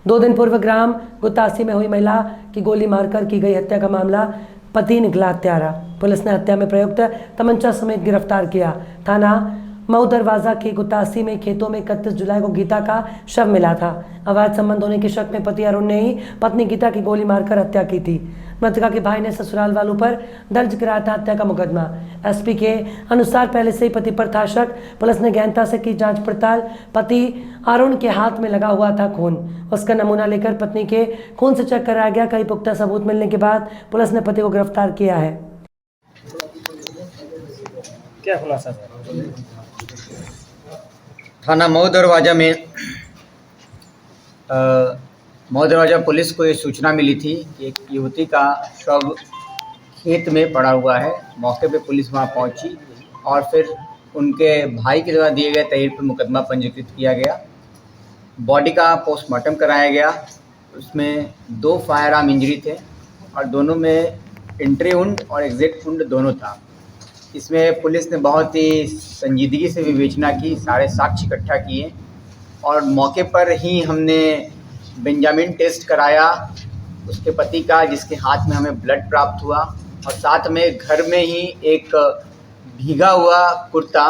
2 दिन पूर्व ग्राम गुत्तासी में हुई महिला की गोली मारकर की गई हत्या का मामला, पति निकला हत्यारा। पुलिस ने हत्या में प्रयुक्त तमंचा समेत गिरफ्तार किया। थाना मऊ दरवाजा के गुत्तासी में खेतों में 31 जुलाई को गीता का शव मिला था। अवैध संबंध होने के शक में पति अरुण ने ही पत्नी गीता की गोली मारकर हत्या की थी। मृतका के भाई ने ससुराल वालों पर दर्ज कराया था हत्या का मुकदमा। एसपी के अनुसार पहले से ही पति पर था शक। पुलिस ने गहनता से की जांच पड़ताल। पति अरुण के हाथ में लगा हुआ था खून, उसका नमूना लेकर पत्नी के खून से चेक कराया गया। कई पुख्ता सबूत मिलने के बाद पुलिस ने पति को गिरफ्तार किया है। क्या खुलासा थाना मऊ दरवाजा में मऊ दरवाजा पुलिस को ये सूचना मिली थी कि एक युवती का शव खेत में पड़ा हुआ है। मौके पे पुलिस वहां पहुंची और फिर उनके भाई के द्वारा दिए गए तहरीर पर मुकदमा पंजीकृत किया गया। बॉडी का पोस्टमार्टम कराया गया। उसमें 2 फायर आर्म इंजरी थे और दोनों में इंट्री वुंड और एग्जिट वुंड दोनों था। इसमें पुलिस ने बहुत ही संजीदगी से विवेचना की, सारे साक्ष्य इकट्ठा किए और मौके पर ही हमने बेंजामिन टेस्ट कराया उसके पति का, जिसके हाथ में हमें ब्लड प्राप्त हुआ और साथ में घर में ही एक भीगा हुआ कुर्ता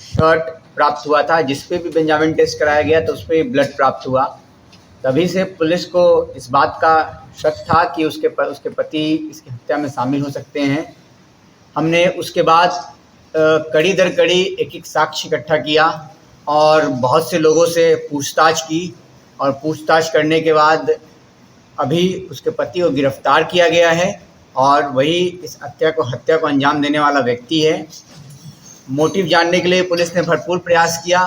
शर्ट प्राप्त हुआ था, जिस पे भी बेंजामिन टेस्ट कराया गया तो उस पर भी ब्लड प्राप्त हुआ। तभी से पुलिस को इस बात का शक था कि उसके पति इसकी हत्या में शामिल हो सकते हैं। हमने उसके बाद कड़ी दर कड़ी एक साक्ष्य इकट्ठा किया और बहुत से लोगों से पूछताछ की और पूछताछ करने के बाद अभी उसके पति को गिरफ्तार किया गया है और वही इस हत्या को अंजाम देने वाला व्यक्ति है। मोटिव जानने के लिए पुलिस ने भरपूर प्रयास किया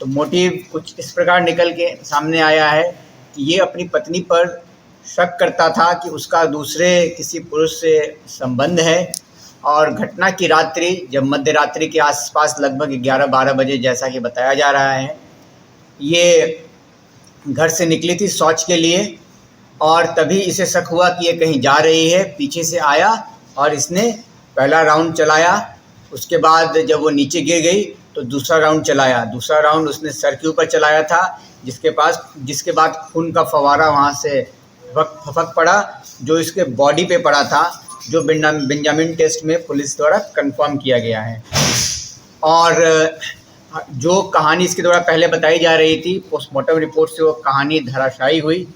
तो मोटिव कुछ इस प्रकार निकल के सामने आया है कि ये अपनी पत्नी पर शक करता था कि उसका दूसरे किसी पुरुष से संबंध है और घटना की रात्रि जब मध्य रात्रि के आसपास लगभग 11-12 बजे जैसा कि बताया जा रहा है, ये घर से निकली थी शौच के लिए और तभी इसे शक हुआ कि ये कहीं जा रही है। पीछे से आया और इसने पहला राउंड चलाया। उसके बाद जब वो नीचे गिर गई तो दूसरा राउंड चलाया। दूसरा राउंड उसने सर के ऊपर चलाया था, जिसके बाद खून का फवारा वहाँ से फपक पड़ा जो इसके बॉडी पे पड़ा था, जो बेंजामिन टेस्ट में पुलिस द्वारा कंफर्म किया गया है। और जो कहानी इसके द्वारा पहले बताई जा रही थी, पोस्टमार्टम रिपोर्ट से वो कहानी धराशायी हुई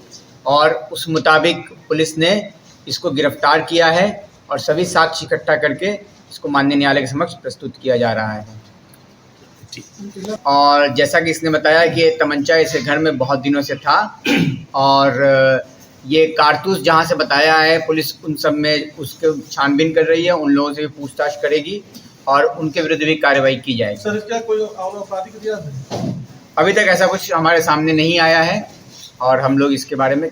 और उस मुताबिक पुलिस ने इसको गिरफ्तार किया है और सभी साक्ष्य इकट्ठा करके इसको माननीय न्यायालय के समक्ष प्रस्तुत किया जा रहा है। और जैसा कि इसने बताया कि तमंचा इसे घर में बहुत दिनों से था और ये कारतूस जहाँ से बताया है पुलिस उन सब में उसके छानबीन कर रही है, उन लोगों से भी पूछताछ करेगी और उनके विरुद्ध भी कार्रवाई की जाएगी। सर, इसका कोई आपराधिक इतिहास है? अभी तक ऐसा कुछ हमारे सामने नहीं आया है और हम लोग इसके बारे में